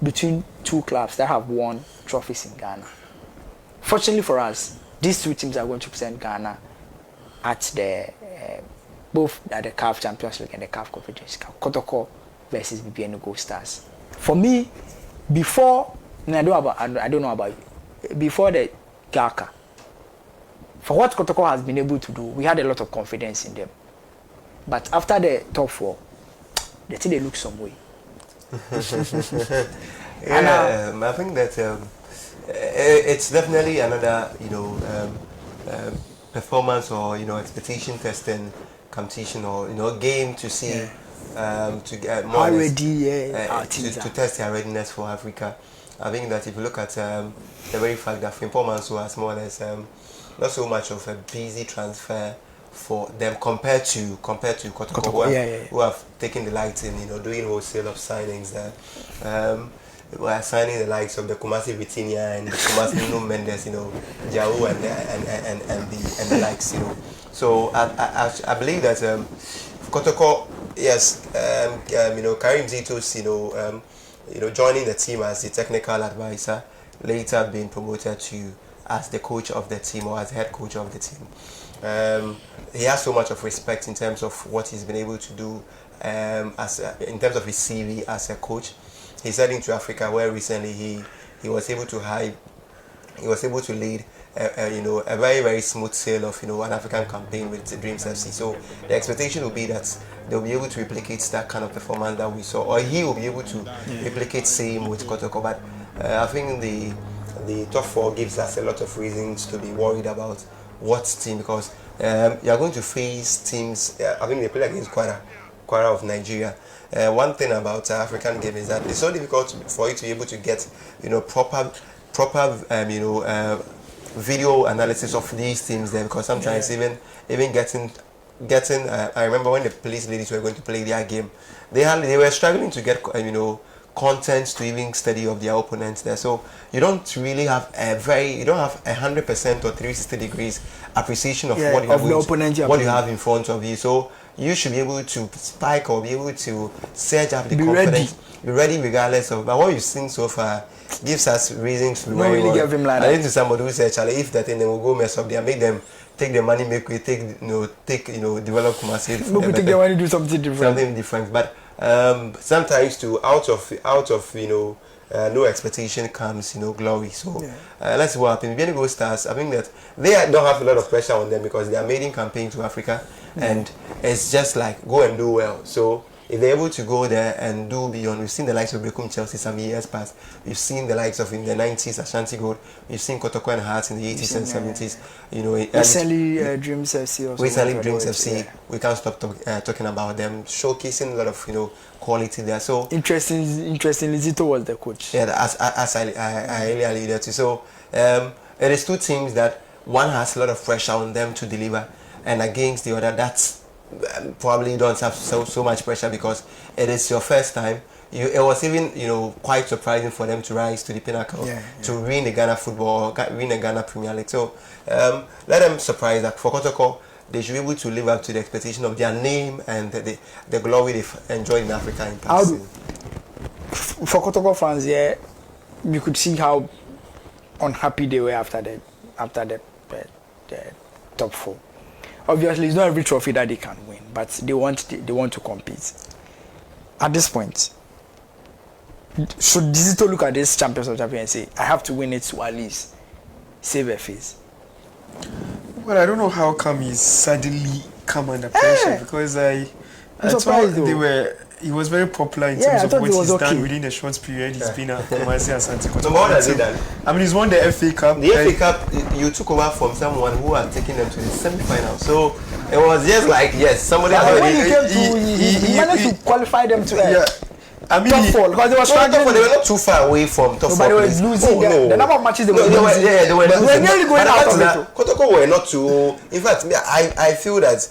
between two clubs that have won trophies in Ghana. Fortunately for us, these two teams are going to present Ghana at the both at the CAF Champions League and the CAF Confederations Cup. Kotoko versus BBN Gold Stars. For me, before I don't know about you, before the Gaka, for what Kotoko has been able to do, we had a lot of confidence in them. But after the top four, they think they look some way. Yeah, I think that it's definitely another, performance or expectation testing competition or game to see to get more how ready to test their readiness for Africa. I think that if you look at the very fact that performance was more or less not so much of a busy transfer for them compared to Kotoko, who have taken the light in doing wholesale of signings there. We are signing the likes of the Kumasi Vitinha and the Kumasi Nuno Mendes, Jau and the likes, So I believe that Kotoko, yes, Karim Zito's, joining the team as the technical advisor, later being promoted to as the coach of the team or as head coach of the team. He has so much of respect in terms of what he's been able to do in terms of his CV as a coach. He's heading to Africa, where recently he was able to lead a very, very smooth sail of an African campaign with the Dreams FC. So the expectation will be that they'll be able to replicate that kind of performance that we saw, or he will be able to replicate same with Kotoko. But I think the top four gives us a lot of reasons to be worried about what team, because you are going to face teams. I think they play against Kwara of Nigeria. One thing about African game is that it's so difficult for you to be able to get proper video analysis of these teams there, because sometimes even getting I remember when the police ladies were going to play their game, they were struggling to get content to even study of their opponents there. So you don't really have 100% or 360 degrees appreciation of what you have in front of you. So you should be able to spike or be able to surge up the confidence. Be ready regardless of. But what you've seen so far gives us reasons to be very really give him like that. I think to somebody who said, Charlie, if that thing, they will go mess up there, make them take the money, develop Kumasi. Maybe take the money, do something different. But sometimes out of no expectation comes glory. So let's see what happens. BBN Gold Stars, I think that they don't have a lot of pressure on them because they are making campaign to Africa, and it's just like go and do well. So if they're able to go there and do beyond, we've seen the likes of Brekum Chelsea some years past. We've seen the likes of in the 90s Ashanti Gold. We've seen Kotoko and Hearts in the 80s and 70s. Recently Dreams FC also. Recently Dreams FC. We can't stop talking about them, showcasing a lot of quality there. So interestingly, Zito was the coach. Yeah, as I really alluded to. So it is two teams that one has a lot of pressure on them to deliver, and against the other, that's probably don't have so much pressure because it is your first time. It was even quite surprising for them to rise to the pinnacle to win the Ghana football, win the Ghana Premier League. So let them surprise that for Kotoko, they should be able to live up to the expectation of their name and the glory they've enjoyed in Africa in past. For Kotoko fans, you could see how unhappy they were after the top four. Obviously, it's not every trophy that they can win, but they want to compete. At this point, should Zito look at this Champions of Champions and say, I have to win it to at least save a face? Well, I don't know how come he's suddenly come under pressure, because I thought he was very popular in terms of what he's done within the short period he's been at Kumasi and Santi. So what has he done? I mean, he's won the FA Cup. The FA Cup, you took over from someone who had taken them to the semi-final. So it was just like, yes, somebody he managed to qualify them to I mean, top four, because they were struggling. They were not too far away from top four. But they were losing. The number of matches they were losing. They were losing. They were nearly going out of it. Kotoko were not too. In fact, I feel that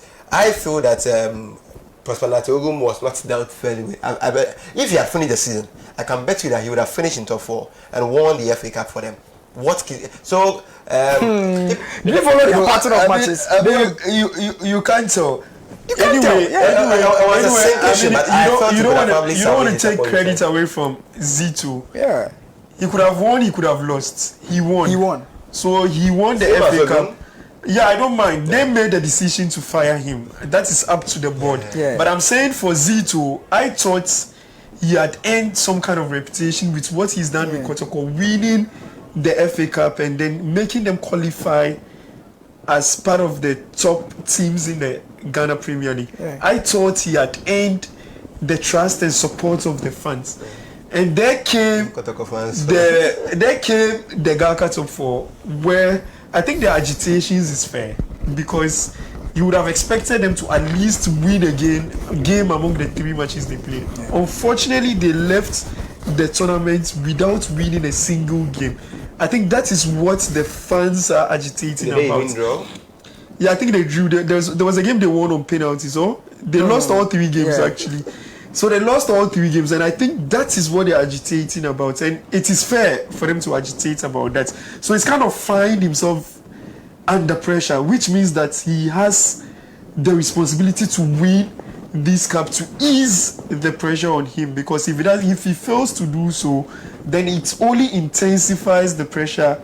Prosper Natiogum was not dealt fairly with. I bet if he had finished the season, I can bet you that he would have finished in top four and won the FA Cup for them. So did you follow the pattern of matches? You can't tell. You can't tell. Yeah. It was a sinking, but I thought you don't want to take disappointed. credit away from Zito. Yeah. He could have won, he could have lost. He won. So he won the Same as FA Cup. Ogun. Yeah, I don't mind. They made the decision to fire him. That is up to the board. Yeah. But I'm saying for Zito, I thought he had earned some kind of reputation with what he's done with Kotoko, winning the FA Cup and then making them qualify as part of the top teams in the Ghana Premier League. Yeah. I thought he had earned the trust and support of the fans. And there came Kotoko fans. the Ghana Top 4, where I think the agitations is fair because you would have expected them to at least win a game among the 3 matches they played. Yeah. Unfortunately, they left the tournament without winning a single game. I think that is what the fans are agitating about. Did they win draw? Yeah, I think they drew. There was a game they won on penalties. So they lost all 3 games actually. So they lost all 3 games, and I think that is what they're agitating about. And it is fair for them to agitate about that. So he's kind of find himself under pressure, which means that he has the responsibility to win this cup to ease the pressure on him. Because if he fails to do so, then it only intensifies the pressure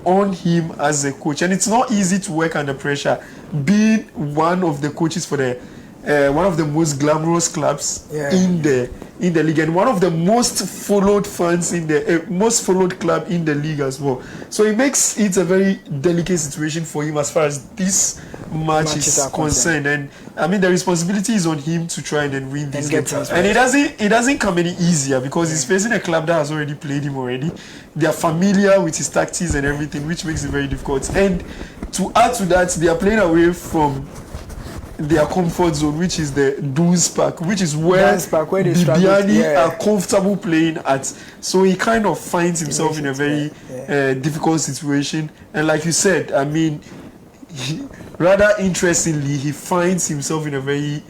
on him as a coach. And it's not easy to work under pressure, being one of the coaches for the one of the most glamorous clubs in the league, and one of the most followed fans in the most followed club in the league as well. So it makes it a very delicate situation for him as far as this match is concerned. And I mean, the responsibility is on him to try and then win this game. And it doesn't come any easier because he's facing a club that has already played him already. They are familiar with his tactics and everything, which makes it very difficult. And to add to that, they are playing away from their comfort zone, which is the Dunes Park, which is where Bibiani are comfortable playing at. So he kind of finds himself in a very difficult situation. And like you said, I mean, rather interestingly, he finds himself in a very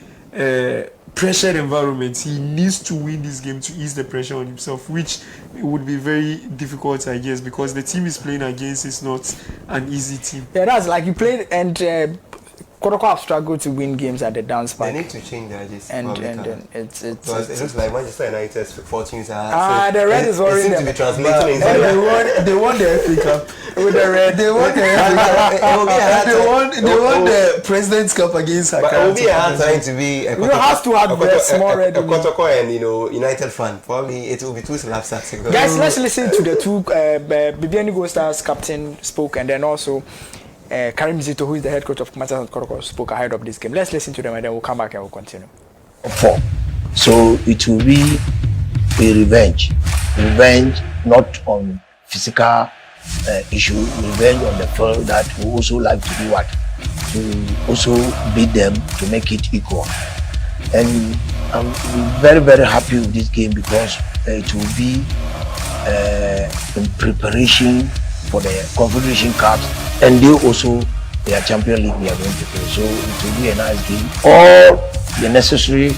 pressured environment. He needs to win this game to ease the pressure on himself, which would be very difficult, I guess, because the team he's playing against is not an easy team. Yeah, that's like you played and Kotoko have struggled to win games at the Dance Park. They need to change their and it's it looks like Manchester United's fortunes are. The red is worrying them. To be translated into they won the FA Cup with the red. They won the FA Cup. They won the President's Cup against Haka. But it will be a hard time to be a have to have the small red. Kotoko and United fan. Probably it will be too slapsacks. Guys, let's listen to the two Bibiani Gold Stars captain spoke, and then also Karim Zito, who is the head coach of Manchester Kotoko, spoke ahead of this game. Let's listen to them and then we'll come back and we'll continue. So it will be a revenge not on physical issue, revenge on the field that we also like to do what? To also beat them to make it equal. And I'm very, very happy with this game because it will be in preparation for the Confederation Cups, and they also their Champions League they are going to play. So it will be a nice game. All the necessary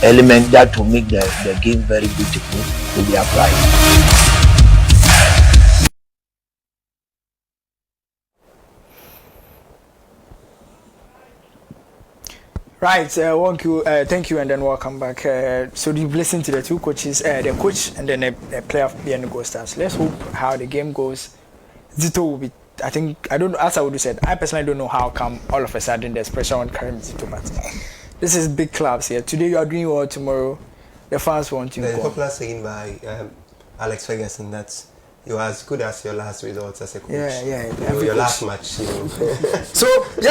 elements that will make the game very beautiful will be applied. Right, thank you, and then welcome back. So you've listened to the two coaches, the coach and then the player of the Gold Stars. Let's hope how the game goes. Zito will be, I don't know, as I would have said, I personally don't know how come all of a sudden there's pressure on Karim Zito, but this is big clubs here. Today you are doing well, tomorrow the fans want you. There's a popular saying by Alex Ferguson that you're as good as your last results as a coach. Yeah. Your last match. So, yes.